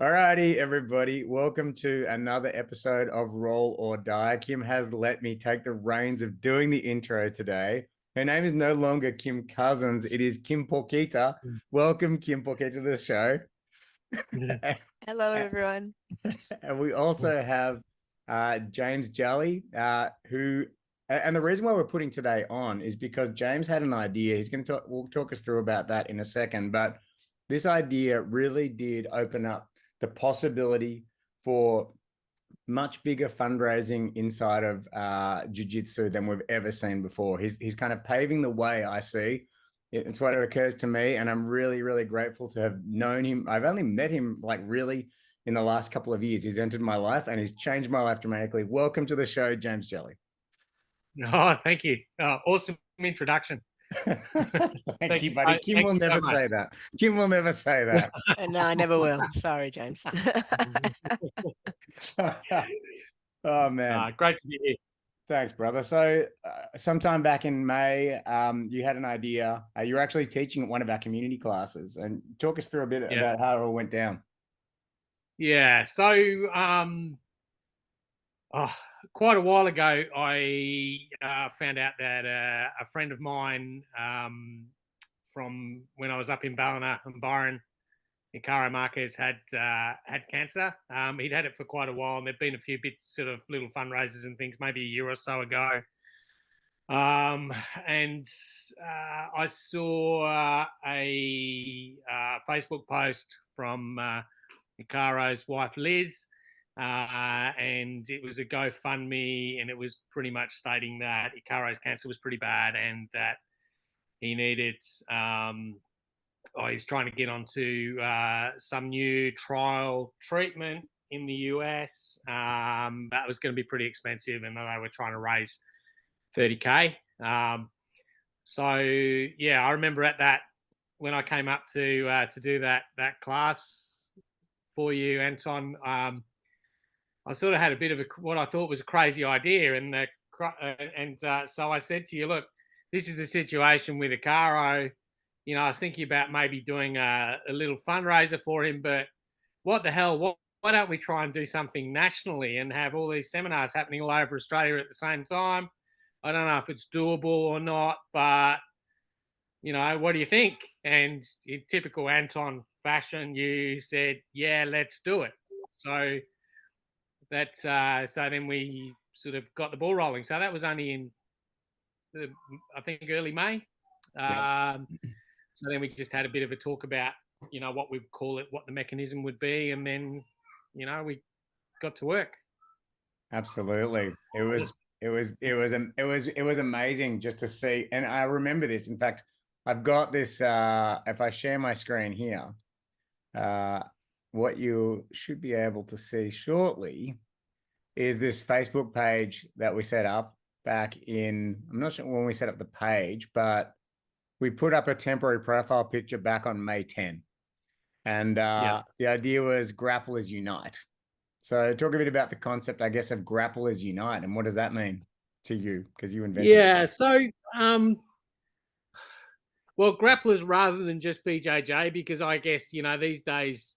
Alrighty, everybody. Welcome to another episode of Roll or Die. Kim has let me take the reins of doing the intro today. Her name is no longer Kim Cousins. It is Kim Potgieter. Welcome, Kim Potgieter, to the show. Hello, everyone. And we also have James Jelley, and the reason why we're putting today on is because James had an idea. We'll talk us through about that in a second, but this idea really did open up the possibility for much bigger fundraising inside of jiu-jitsu than we've ever seen before. He's kind of paving the way, I see. It's what it occurs to me, and I'm really, really grateful to have known him. I've only met him like really in the last couple of years. He's entered my life and he's changed my life dramatically. Welcome to the show, James Jelley. Oh, thank you. Awesome introduction. Thank you, buddy. Kim will never say that. Kim will never say that. No, I never will. Sorry, James. Oh, man. Great to be here. Thanks, brother. So sometime back in May, you had an idea. You were actually teaching at one of our community classes, and talk us through a bit about how it all went down. Yeah. So quite a while ago, I found out that a friend of mine from when I was up in Ballina and Byron, Icaro Marquez, had cancer. He'd had it for quite a while, and there'd been a few bits, sort of little fundraisers and things, maybe a year or so ago. And I saw a Facebook post from Icaro's wife, Liz, and it was a GoFundMe, and it was pretty much stating that Icaro's cancer was pretty bad and that he needed, he was trying to get onto some new trial treatment in the US. That was going to be pretty expensive, and they were trying to raise $30K. So yeah, I remember at that, when I came up to do that class for you, Anton, I sort of had a bit of what I thought was a crazy idea, so I said to you, look, this is a situation with Icaro. You know, I was thinking about maybe doing a little fundraiser for him, but what the hell? Why don't we try and do something nationally and have all these seminars happening all over Australia at the same time? I don't know if it's doable or not, but, you know, what do you think? And in typical Anton fashion, you said, yeah, let's do it. So so then we sort of got the ball rolling. So that was only in, I think, early May. So then we just had a bit of a talk about, you know, what we'd call it, what the mechanism would be, and then, you know, we got to work. Absolutely. It was amazing just to see. And I remember this. In fact, I've got this, if I share my screen here, what you should be able to see shortly is this Facebook page that we set up back in, I'm not sure when we set up the page, but we put up a temporary profile picture back on May 10. And the idea was Grapplers Unite. So talk a bit about the concept, I guess, of Grapplers Unite, and what does that mean to you? Because you invented it. Yeah, so, well, Grapplers rather than just BJJ, because I guess, you know, these days,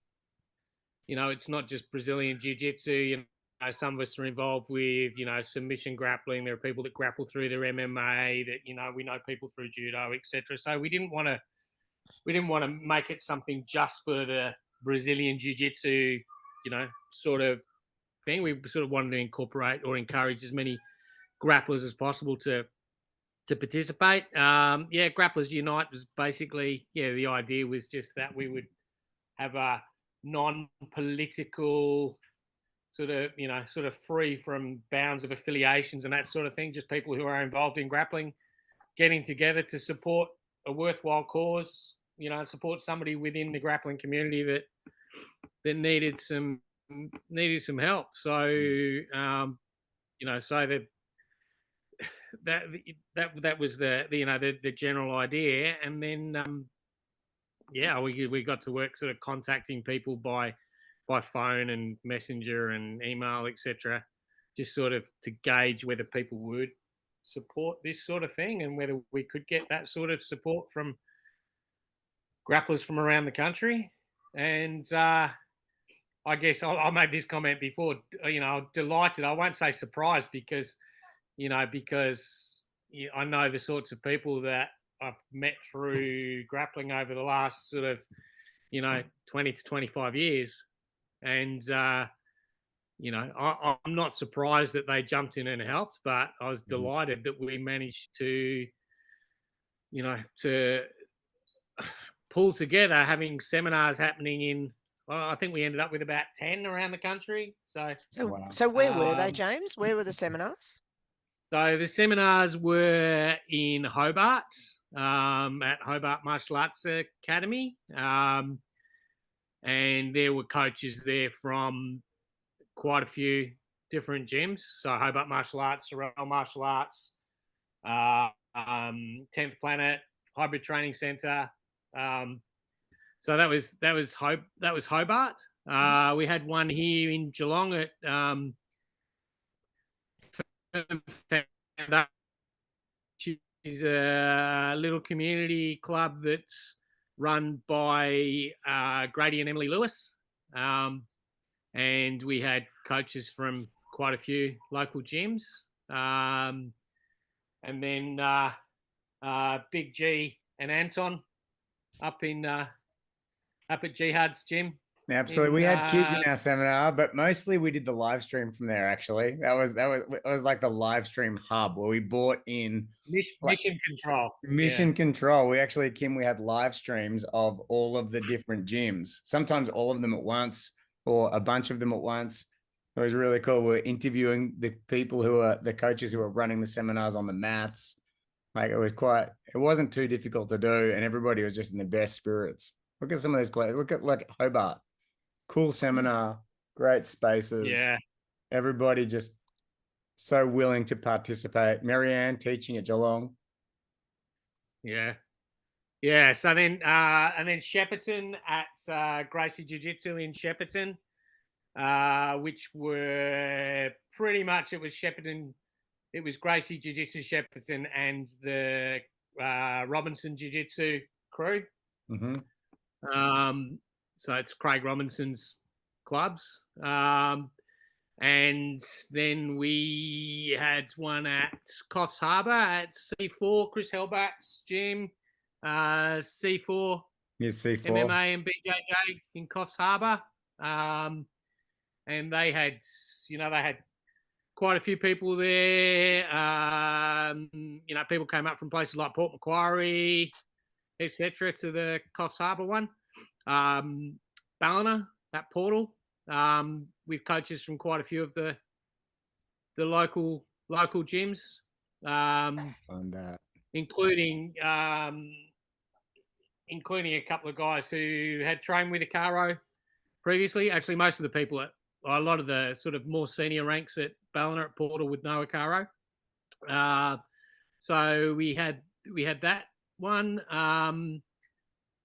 you know, it's not just Brazilian Jiu Jitsu. You know, some of us are involved with, you know, submission grappling. There are people that grapple through their MMA, that, you know, we know people through judo, etc. So we didn't want to make it something just for the Brazilian Jiu Jitsu, you know, sort of thing. We sort of wanted to incorporate or encourage as many grapplers as possible to participate. Grapplers Unite was basically, the idea was just that we would have a non-political sort of free from bounds of affiliations and that sort of thing, just people who are involved in grappling getting together to support a worthwhile cause, you know, support somebody within the grappling community that needed some help. So you know, so that was the general idea. And then we got to work sort of contacting people by phone and messenger and email, etc., just sort of to gauge whether people would support this sort of thing and whether we could get that sort of support from grapplers from around the country. And I guess I made this comment before. Delighted. I won't say surprised because I know the sorts of people that I've met through grappling over the last sort of 20 to 25 years, and I'm not surprised that they jumped in and helped, but I was delighted that we managed to to pull together, having seminars happening in. Well, I think we ended up with about 10 around the country. So Wow. So where were they, James? Where were the seminars? So the seminars were in Hobart, at Hobart Martial Arts Academy, and there were coaches there from quite a few different gyms. So Hobart Martial Arts, Sorrel Martial Arts, 10th Planet, Hybrid Training Centre. So that was Hobart. We had one here in Geelong at which is a little community club that's run by Grady and Emily Lewis. And we had coaches from quite a few local gyms. And then Big G and Anton up at Jihad's gym. Absolutely. We had kids in our seminar, but mostly we did the live stream from there. Actually, that was like the live stream hub where we brought in mission control. Mission control. We actually, Kim, we had live streams of all of the different gyms, sometimes all of them at once or a bunch of them at once. It was really cool. We're interviewing the people who are the coaches who are running the seminars on the mats. Like it wasn't too difficult to do, and everybody was just in the best spirits. Look at some of those players. Look at like Hobart. Cool seminar, great spaces. Yeah. Everybody just so willing to participate. Marianne teaching at Geelong. Yeah. Yeah. So then, and then Shepparton at Gracie Jiu Jitsu in Shepparton, which were pretty much, it was Shepparton, it was Gracie Jiu Jitsu Shepparton and the Robinson Jiu Jitsu crew. Mm-hmm. So it's Craig Robinson's clubs. And then we had one at Coffs Harbour at C4, Chris Hellback's gym, C4, Yes, C4. MMA and BJJ in Coffs Harbour. And they had quite a few people there. People came up from places like Port Macquarie, etc., to the Coffs Harbour one. Ballina, that portal, with coaches from quite a few of the local gyms, including a couple of guys who had trained with Icaro previously. Actually, most of the people a lot of the sort of more senior ranks at Ballina at Portal with no Icaro. So we had that one.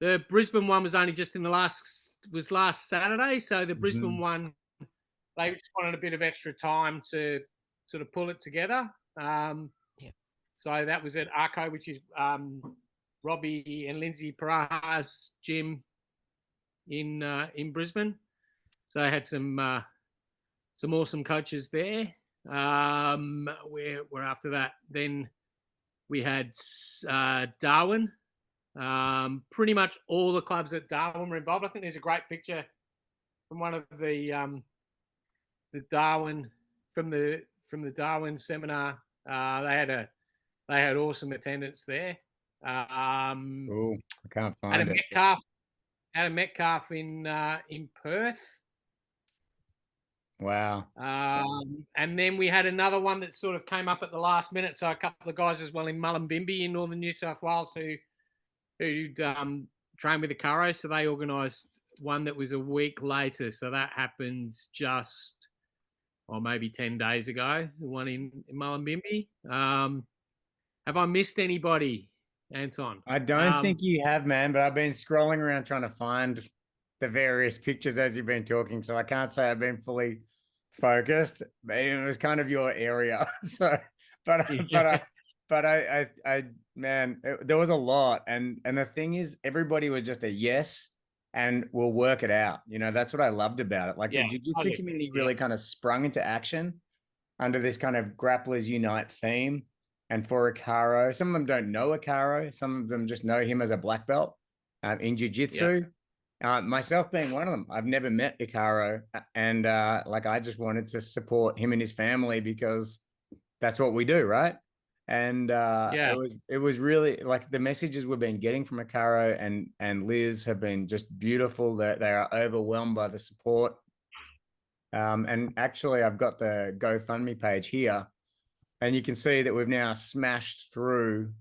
The Brisbane one was only just last Saturday. So the Brisbane one, they just wanted a bit of extra time to sort of pull it together. So that was at Arco, which is Robbie and Lindsay Paraha's gym in Brisbane. So I had some awesome coaches there. We're after that. Then we had Darwin. Pretty much all the clubs at Darwin were involved. I think there's a great picture from one of the Darwin from the Darwin seminar. They had awesome attendance there. I can't find it. Adam Metcalf in Perth. Wow. And then we had another one that sort of came up at the last minute. So a couple of guys as well in Mullumbimby in northern New South Wales who'd trained with the Icaro. So they organised one that was a week later. So that happened just, maybe 10 days ago, the one in Mullumbimby. Have I missed anybody, Anton? I don't think you have, man, but I've been scrolling around trying to find the various pictures as you've been talking. So I can't say I've been fully focused. It was kind of your area. So, there was a lot. And the thing is, everybody was just a yes. and we'll work it out. You know, that's what I loved about it. Like Yeah, the jiu-jitsu totally. community Yeah. really kind of sprung into action under this kind of Grapplers Unite theme. And for Akaro, some of them don't know Akaro. Some of them just know him as a black belt in jiu-jitsu. Myself being one of them. I've never met Akaro. And like, I just wanted to support him and his family because that's what we do, right? And it was really like the messages we've been getting from Akaro and Liz have been just beautiful. That they are overwhelmed by the support. And actually, I've got the GoFundMe page here, and you can see that we've now smashed through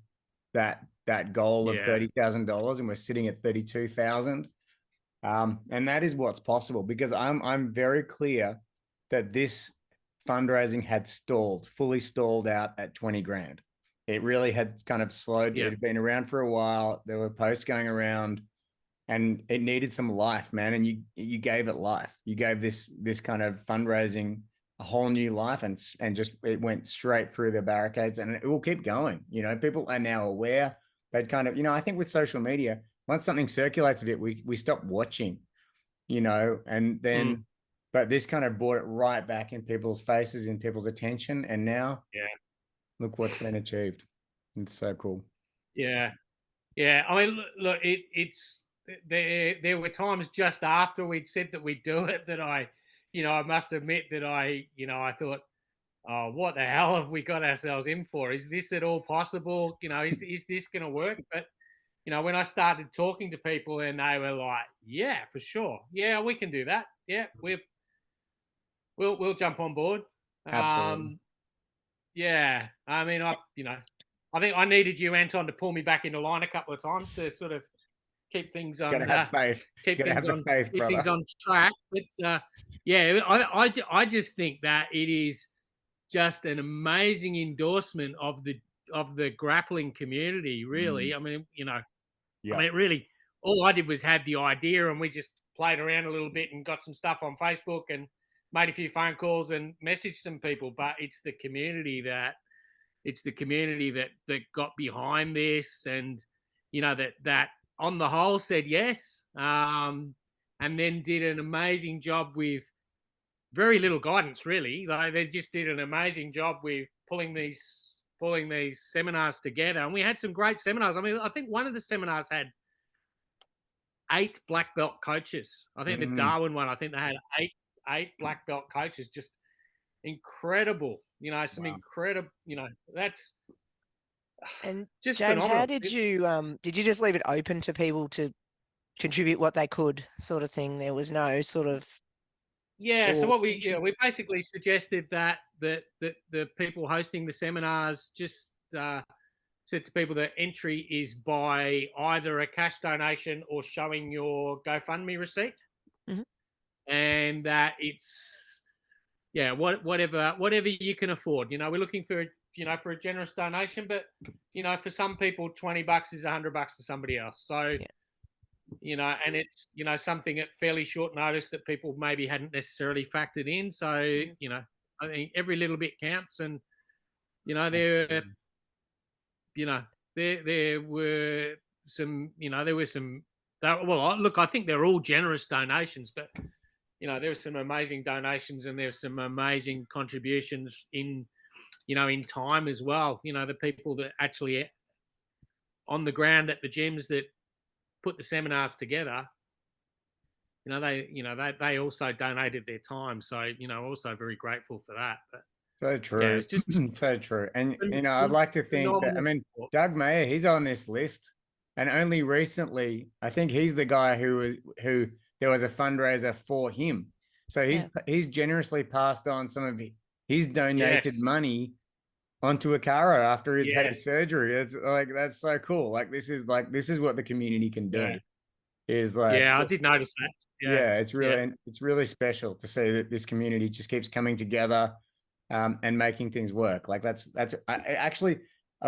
that goal of $30,000, and we're sitting at 32,000. And that is what's possible because I'm very clear that this fundraising had fully stalled out at 20 grand. It really had kind of slowed. Yeah. It had been around for a while. There were posts going around, and it needed some life, man. And you gave it life. You gave this kind of fundraising a whole new life, and just it went straight through the barricades, and it will keep going. You know, people are now aware. They'd kind of, you know, I think with social media, once something circulates a bit, we stop watching, you know, and then but this kind of brought it right back in people's faces, in people's attention, and now look what's been achieved. It's so cool. Yeah. I mean, look, it's there were times just after we'd said that we'd do it that I must admit that I thought, oh, what the hell have we got ourselves in for? Is this at all possible? You know, is this going to work? But you know, when I started talking to people and they were like, yeah, for sure. Yeah, we can do that. Yeah, we'll jump on board. Absolutely. Yeah. I mean, I think I needed you, Anton, to pull me back into line a couple of times to sort of keep things on. Gotta have faith. Keep Gotta things have on. the faith, Keep brother. things on track. It's I just think that it is just an amazing endorsement of the grappling community. Really, I mean, you know, I mean, really, all I did was had the idea, and we just played around a little bit and got some stuff on Facebook and made a few phone calls and messaged some people. But it's the community that got behind this, and you know that on the whole said yes, and then did an amazing job with very little guidance. Really, like they just did an amazing job with pulling these seminars together, and we had some great seminars. I mean, I think one of the seminars had 8 black belt coaches. I think the Darwin one, I think they had eight black belt coaches. Just incredible, you know, some incredible, you know, that's and just James, phenomenal. how did you just leave it open to people to contribute what they could, sort of thing? There was no sort of so what we basically suggested that the people hosting the seminars just said to people that entry is by either a cash donation or showing your GoFundMe receipt, and that it's whatever you can afford. You know, we're looking for for a generous donation, but you know, for some people, $20 is $100 to somebody else. So you know, and it's something at fairly short notice that people maybe hadn't necessarily factored in. So you know, I think every little bit counts, and you know, there were some, well, look, I think they're all generous donations, but you know, there were some amazing donations, and there's some amazing contributions in time as well. You know, the people that actually on the ground at the gyms that put the seminars together, they also donated their time. So, you know, also very grateful for that. But so true. Yeah, it's just so true. And you know, I'd like to think that, I mean, Doug Mayer, he's on this list, and only recently, I think he's the guy who there was a fundraiser for him. So he's generously passed on some of his donated money onto Akaro after he's had his surgery. It's like, that's so cool. Like this is what the community can do. Is like, I did notice that. It's really special to see that this community just keeps coming together and making things work. Like I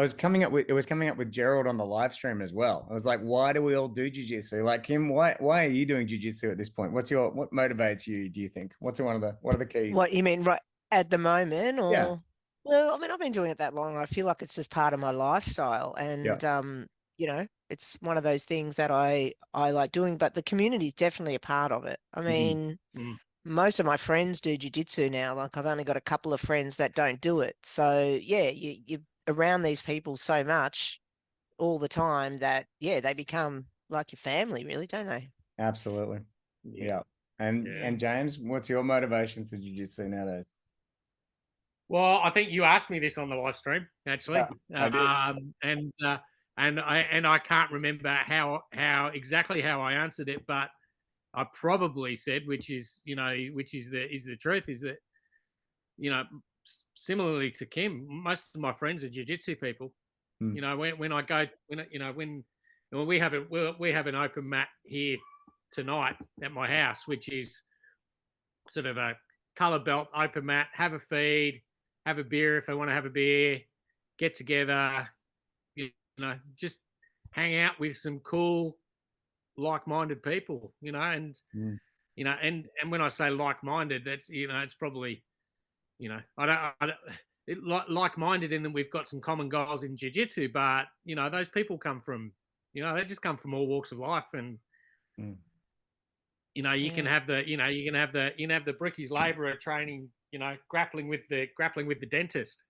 was coming up with Gerald on the live stream as well. I was like, why do we all do jiu-jitsu? Like, Kim, why are you doing jiu-jitsu at this point? What motivates you, do you think? What are the keys? What you mean right at the moment? Or Yeah. Well, I mean, I've been doing it that long. I feel like it's just part of my lifestyle. And you know, it's one of those things that I like doing, but the community is definitely a part of it. I mean, most of my friends do jiu-jitsu now. Like I've only got a couple of friends that don't do it. So yeah, you're around these people so much all the time that, yeah, they become like your family, really, don't they? Absolutely. Yeah. And James, what's your motivation for jiu-jitsu nowadays? Well, I think you asked me this on the live stream actually, I did. and I can't remember how exactly how I answered it, but I probably said, which is the truth, is that similarly to Kim, most of my friends are jiu-jitsu people. You know, when I go when we have an open mat here tonight at my house, which is sort of a color belt open mat, have a feed, have a beer if they want to have a beer, get together, just hang out with some cool, like-minded people, and and when I say like-minded, that's it's probably I don't like-minded in that we've got some common goals in jiu-jitsu, but those people come from they just come from all walks of life, and you can have the brickies labourer training, grappling with the dentist.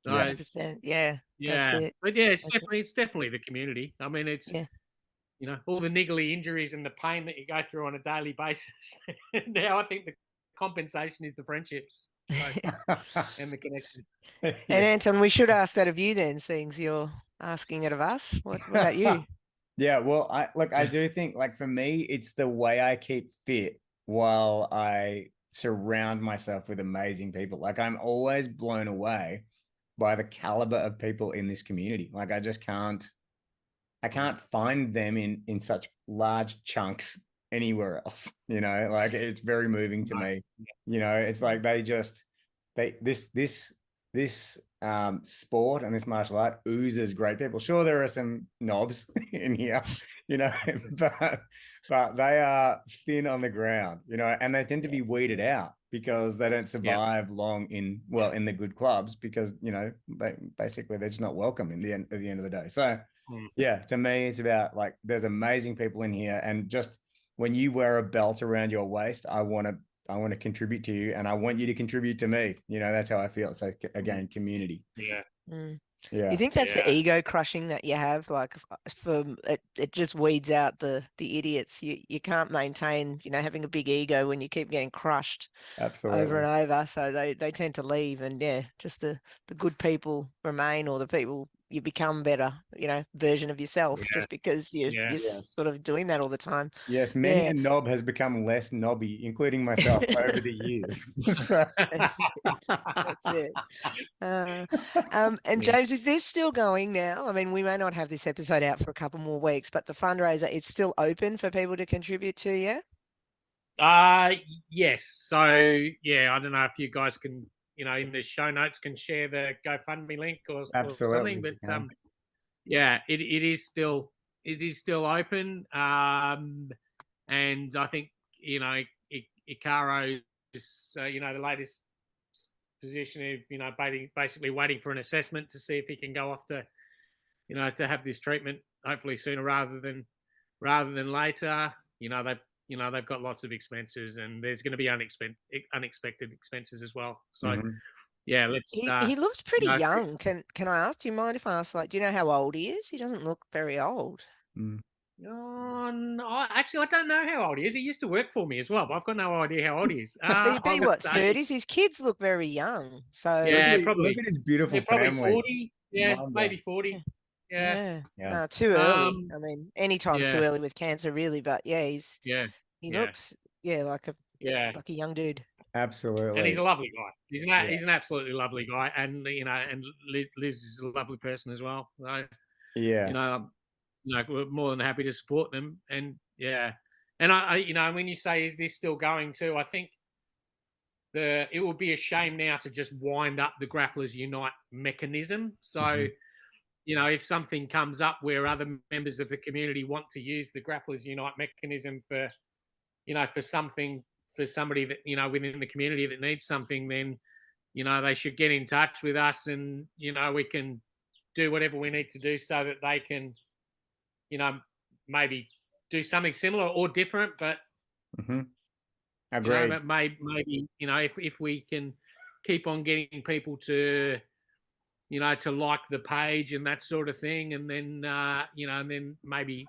So 100%. Yeah, that's it. but yeah, it's definitely the community. I mean, it's all the niggly injuries and the pain that you go through on a daily basis. Now I think the compensation is the friendships, and the connection. And Anton, we should ask that of you then, seeing as you're asking it of us. What about you? Yeah, well, I do think, like, for me, it's the way I keep fit while I surround myself with amazing people. Like, I'm always blown away by the caliber of people in this community. Like, I can't find them in such large chunks anywhere else. Like, it's very moving to me. It's like this sport and this martial art oozes great people. Sure, there are some knobs in here, but they are thin on the ground, and they tend to be weeded out because they don't survive long in the good clubs, because they're just not welcome at the end of the day. So yeah, to me, it's about, like, there's amazing people in here, and just when you wear a belt around your waist, I want to contribute to you, and I want you to contribute to me. That's how I feel. So again, community. Yeah. Yeah. You think that's the ego crushing that you have? Like, for it just weeds out the idiots. You can't maintain, having a big ego when you keep getting crushed over and over. So they tend to leave, and just the good people remain, or the people you become better, version of yourself, just because you're sort of doing that all the time. Yes, many a knob has become less knobby, including myself, over the years. That's it. And James, is this still going now? I mean, we may not have this episode out for a couple more weeks, but the fundraiser, it's still open for people to contribute to, yeah? Yes. So I don't know if you guys can, in the show notes, can share the GoFundMe link or something, but it is still open. And I think Icaro is the latest position of basically waiting for an assessment to see if he can go off to to have this treatment, hopefully sooner rather than later. They've got lots of expenses, and there's going to be unexpected expenses as well. So let's. He looks pretty young. Can I ask? Do you mind if I ask? Like, do you know how old he is? He doesn't look very old. No, actually, I don't know how old he is. He used to work for me as well, but I've got no idea how old he is. He'd be what, 30s? His kids look very young. So probably. Look at his beautiful probably family. 40. Yeah, maybe 40. Yeah. Too early. I mean, anytime's too early with cancer, really. But he looks like a young dude. Absolutely. And he's a lovely guy. He's an absolutely lovely guy, and and Liz is a lovely person as well. So we're more than happy to support them. And and I when you say, is this still going too, I think it would be a shame now to just wind up the Grapplers Unite mechanism. So if something comes up where other members of the community want to use the Grapplers Unite mechanism for for something, for somebody that within the community that needs something, then they should get in touch with us, and we can do whatever we need to do so that they can, maybe do something similar or different, but Agreed. but maybe if we can keep on getting people to to like the page and that sort of thing, and then and then maybe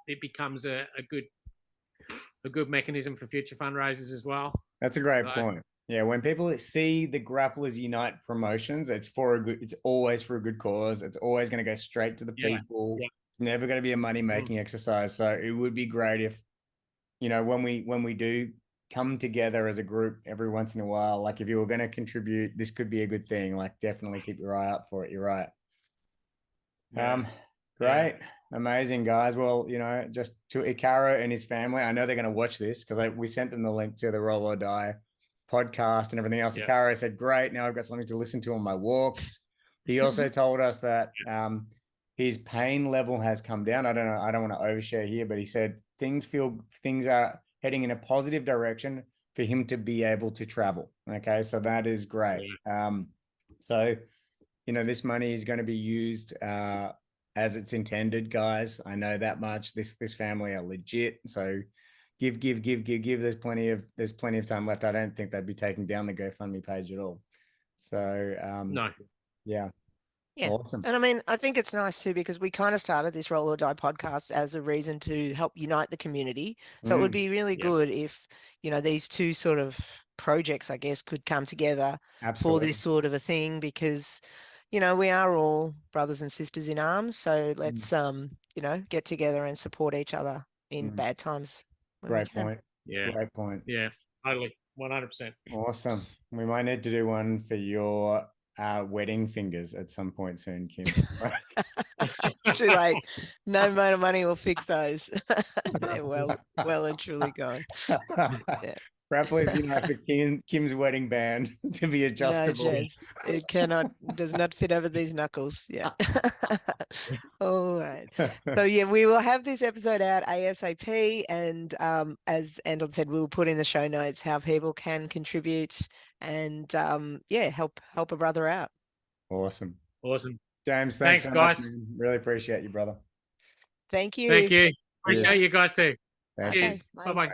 it becomes a good mechanism for future fundraisers as well. That's a great point. Yeah, when people see the Grapplers Unite promotions, it's always for a good cause. It's always going to go straight to the people. Yeah. It's never going to be a money-making exercise. So it would be great if, when we do come together as a group every once in a while, like if you were going to contribute, this could be a good thing. Like definitely keep your eye out for it. You're right. Great. Amazing, guys. Well, just to Ikaro and his family, I know they're going to watch this because we sent them the link to the Roll or Die podcast and everything else. Ikaro said, great, now I've got something to listen to on my walks. He also told us that his pain level has come down. I don't know, I don't want to overshare here, but he said things are heading in a positive direction for him to be able to travel. Okay, so that is great. So this money is going to be used as it's intended, guys. I know that much. This family are legit. So give. There's plenty of time left. I don't think they'd be taking down the GoFundMe page at all. So no. Yeah. Awesome. And I mean, I think it's nice too, because we kind of started this Roll or Die podcast as a reason to help unite the community. So it would be really good if, these two sort of projects, I guess, could come together for this sort of a thing, because we are all brothers and sisters in arms. So let's, get together and support each other in bad times. Great point. Yeah. Great point. Yeah, totally. 100%. Awesome. We might need to do one for your wedding fingers at some point soon, Kim. Too late. No amount of money will fix those. They're well and truly gone. Grapplers Unite for Kim's wedding band to be adjustable. No chance. It does not fit over these knuckles. Yeah. All right. So we will have this episode out ASAP, and as Anton said, we'll put in the show notes how people can contribute and help a brother out. Awesome. Thanks James, thanks so guys. much, really appreciate you, brother. Thank you. Appreciate you guys too. Thanks. Cheers. Okay, Bye-bye.